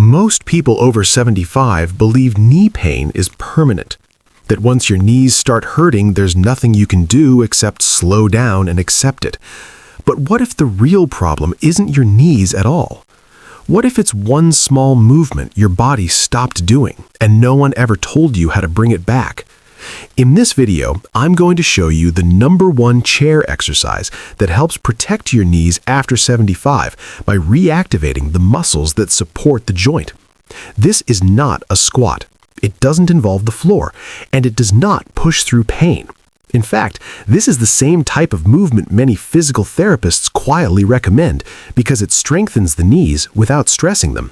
Most people over 75 believe knee pain is permanent, that once your knees start hurting, there's nothing you can do except slow down and accept it. But what if the real problem isn't your knees at all? What if it's one small movement your body stopped doing and no one ever told you how to bring it back? In this video, I'm going to show you the #1 chair exercise that helps protect your knees after 75 by reactivating the muscles that support the joint. This is not a squat. It doesn't involve the floor, and it does not push through pain. In fact, this is the same type of movement many physical therapists quietly recommend because it strengthens the knees without stressing them.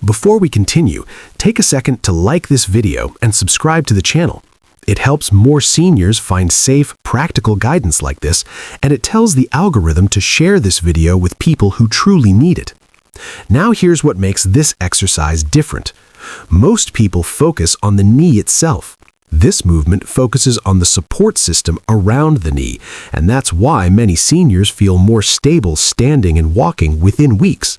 Before we continue, take a second to like this video and subscribe to the channel. It helps more seniors find safe, practical guidance like this, and it tells the algorithm to share this video with people who truly need it. Now here's what makes this exercise different. Most people focus on the knee itself. This movement focuses on the support system around the knee, and that's why many seniors feel more stable standing and walking within weeks.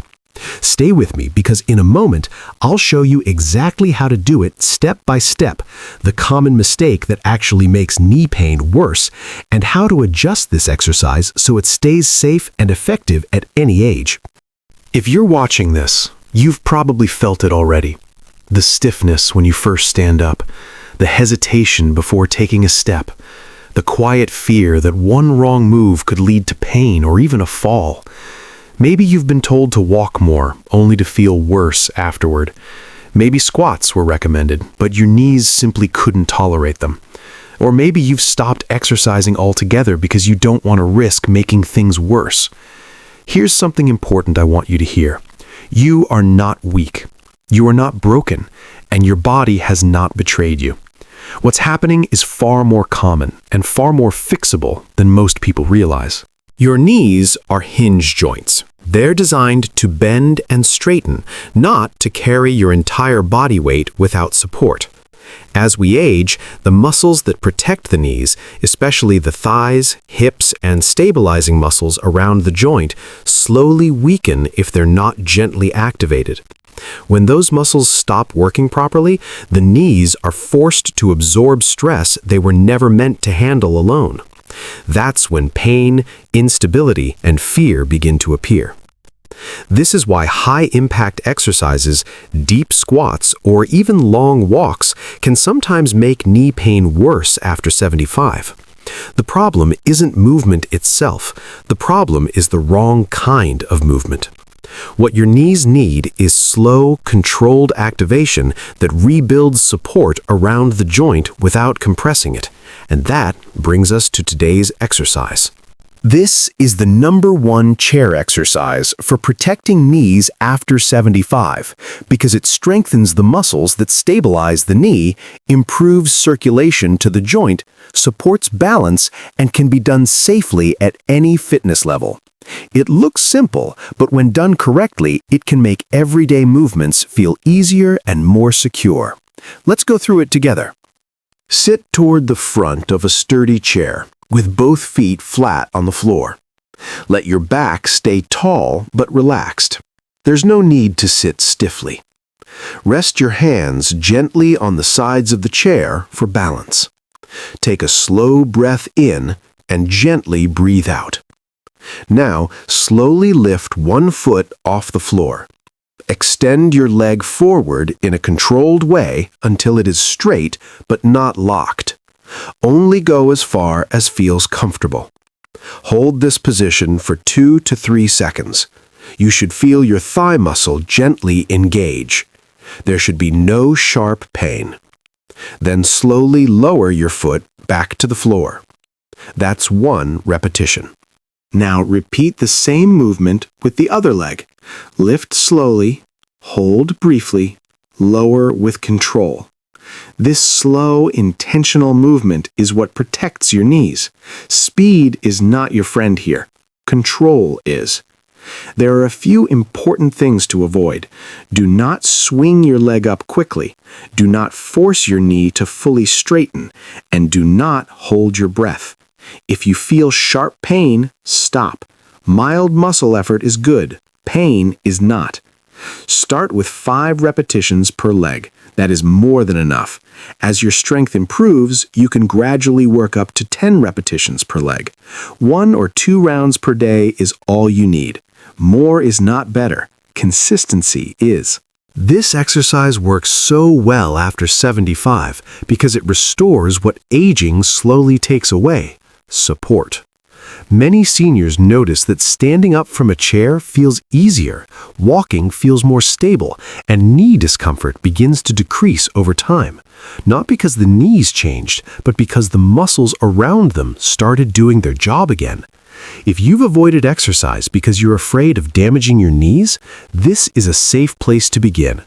Stay with me because in a moment, I'll show you exactly how to do it step by step, the common mistake that actually makes knee pain worse, and how to adjust this exercise so it stays safe and effective at any age. If you're watching this, you've probably felt it already. The stiffness when you first stand up, the hesitation before taking a step, the quiet fear that one wrong move could lead to pain or even a fall. Maybe you've been told to walk more, only to feel worse afterward. Maybe squats were recommended, but your knees simply couldn't tolerate them. Or maybe you've stopped exercising altogether because you don't want to risk making things worse. Here's something important I want you to hear. You are not weak. You are not broken, and your body has not betrayed you. What's happening is far more common and far more fixable than most people realize. Your knees are hinge joints. They're designed to bend and straighten, not to carry your entire body weight without support. As we age, the muscles that protect the knees, especially the thighs, hips, and stabilizing muscles around the joint, slowly weaken if they're not gently activated. When those muscles stop working properly, the knees are forced to absorb stress they were never meant to handle alone. That's when pain, instability, and fear begin to appear. This is why high-impact exercises, deep squats, or even long walks can sometimes make knee pain worse after 75. The problem isn't movement itself. The problem is the wrong kind of movement. What your knees need is slow, controlled activation that rebuilds support around the joint without compressing it. And that brings us to today's exercise. This is the #1 chair exercise for protecting knees after 75 because it strengthens the muscles that stabilize the knee, improves circulation to the joint, supports balance, and can be done safely at any fitness level. It looks simple, but when done correctly, it can make everyday movements feel easier and more secure. Let's go through it together. Sit toward the front of a sturdy chair, with both feet flat on the floor. Let your back stay tall but relaxed. There's no need to sit stiffly. Rest your hands gently on the sides of the chair for balance. Take a slow breath in and gently breathe out. Now, slowly lift one foot off the floor. Extend your leg forward in a controlled way until it is straight but not locked. Only go as far as feels comfortable. Hold this position for 2 to 3 seconds. You should feel your thigh muscle gently engage. There should be no sharp pain. Then slowly lower your foot back to the floor. That's 1 repetition. Now repeat the same movement with the other leg. Lift slowly, hold briefly, lower with control. This slow, intentional movement is what protects your knees. Speed is not your friend here. Control is. There are a few important things to avoid. Do not swing your leg up quickly. Do not force your knee to fully straighten. And do not hold your breath. If you feel sharp pain, stop. Mild muscle effort is good. Pain is not. Start with 5 repetitions per leg. That is more than enough. As your strength improves, you can gradually work up to 10 repetitions per leg. 1 or 2 rounds per day is all you need. More is not better. Consistency is. This exercise works so well after 75 because it restores what aging slowly takes away: support. Many seniors notice that standing up from a chair feels easier, walking feels more stable, and knee discomfort begins to decrease over time. Not because the knees changed, but because the muscles around them started doing their job again. If you've avoided exercise because you're afraid of damaging your knees, this is a safe place to begin.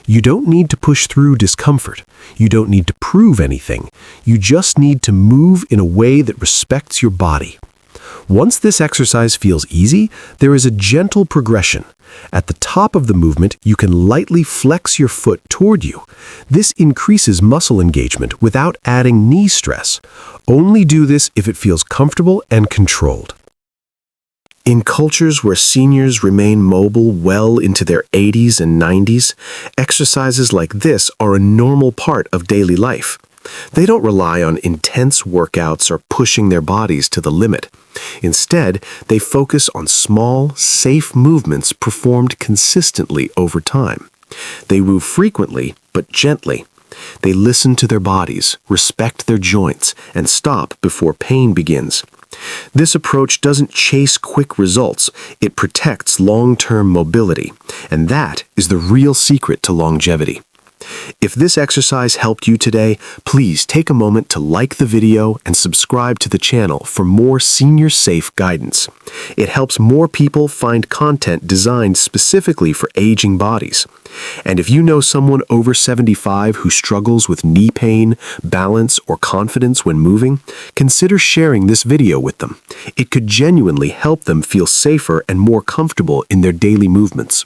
You don't need to push through discomfort. You don't need to prove anything. You just need to move in a way that respects your body. Once this exercise feels easy, there is a gentle progression. At the top of the movement, you can lightly flex your foot toward you. This increases muscle engagement without adding knee stress. Only do this if it feels comfortable and controlled. In cultures where seniors remain mobile well into their 80s and 90s, exercises like this are a normal part of daily life. They don't rely on intense workouts or pushing their bodies to the limit. Instead, they focus on small, safe movements performed consistently over time. They move frequently, but gently. They listen to their bodies, respect their joints, and stop before pain begins. This approach doesn't chase quick results, it protects long-term mobility, and that is the real secret to longevity. If this exercise helped you today, please take a moment to like the video and subscribe to the channel for more senior-safe guidance. It helps more people find content designed specifically for aging bodies. And if you know someone over 75 who struggles with knee pain, balance, or confidence when moving, consider sharing this video with them. It could genuinely help them feel safer and more comfortable in their daily movements.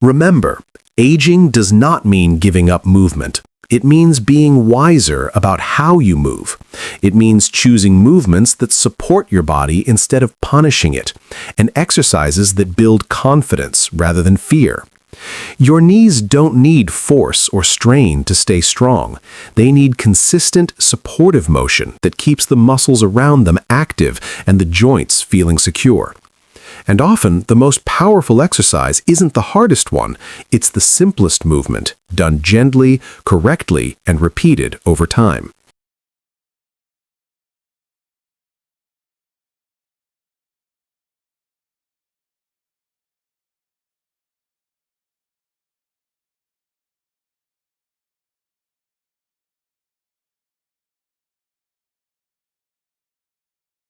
Remember, aging does not mean giving up movement. It means being wiser about how you move. It means choosing movements that support your body instead of punishing it, and exercises that build confidence rather than fear. Your knees don't need force or strain to stay strong. They need consistent, supportive motion that keeps the muscles around them active and the joints feeling secure. And often, the most powerful exercise isn't the hardest one, it's the simplest movement, done gently, correctly, and repeated over time.